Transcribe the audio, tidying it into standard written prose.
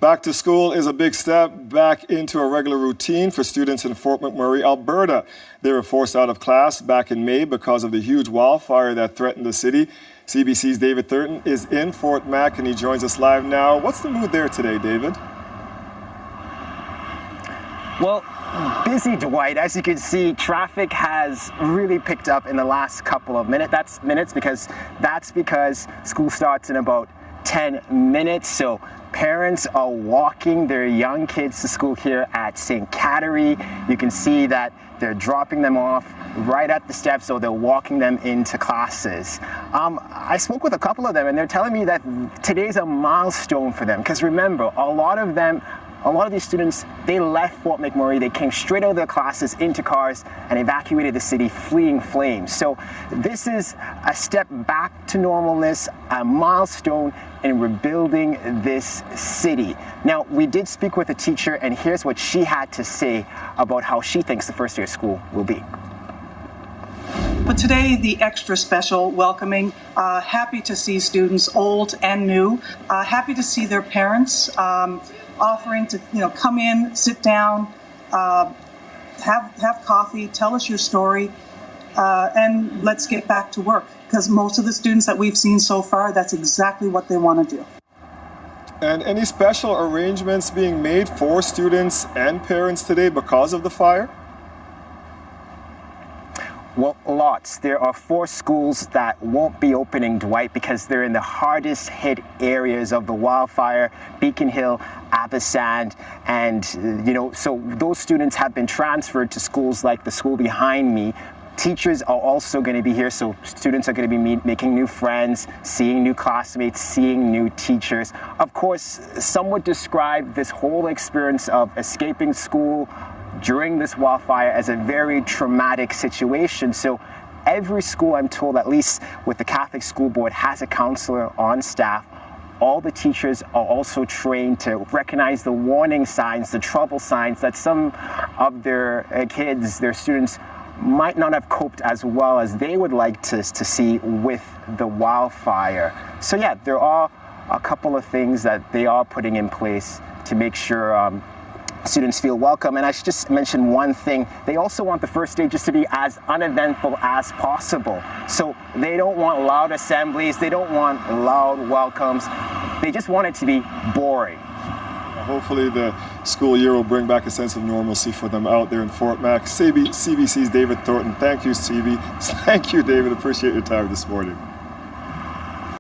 Back to school is a big step back into a regular routine for students in Fort McMurray, Alberta. They were forced out of class back in May because of the huge wildfire that threatened the city. CBC's David Thurton is in Fort Mac and he joins us live now. What's the mood there today, David? Well, busy, Dwight. As you can see, traffic has really picked up in the last couple of minutes. That's because school starts in about 10 minutes. So parents are walking their young kids to school here at St. Catherine. You can see that they're dropping them off right at the steps, so they're walking them into classes. I spoke with a couple of them and they're telling me that today's a milestone for them, because remember, a lot of these students, they left Fort McMurray, they came straight out of their classes into cars and evacuated the city, fleeing flames. So this is a step back to normalness, a milestone in rebuilding this city. Now, we did speak with a teacher, and here's what she had to say about how she thinks the first day of school will be. But today, the extra special welcoming, happy to see students, old and new, happy to see their parents, offering to come in, sit down, have coffee, tell us your story, and let's get back to work. Because most of the students that we've seen so far, that's exactly what they want to do. And any special arrangements being made for students and parents today because of the fire? Well, lots. There are 4 schools that won't be opening, Dwight, because they're in the hardest hit areas of the wildfire, Beacon Hill, Abasand, and so those students have been transferred to schools like the school behind me. Teachers are also going to be here, so students are going to be making new friends, seeing new classmates, seeing new teachers. Of course, some would describe this whole experience of escaping school during this wildfire as a very traumatic situation. So every school, I'm told, at least with the Catholic School Board, has a counselor on staff. All the teachers are also trained to recognize the warning signs, the trouble signs that some of their kids, their students, might not have coped as well as they would like to see with the wildfire. So yeah, there are a couple of things that they are putting in place to make sure students feel welcome. And I should just mention one thing. They also want the first day just to be as uneventful as possible. So they don't want loud assemblies. They don't want loud welcomes. They just want it to be boring. Hopefully the school year will bring back a sense of normalcy for them out there in Fort Mac. CBC's David Thornton. Thank you, CB. Thank you, David. Appreciate your time this morning.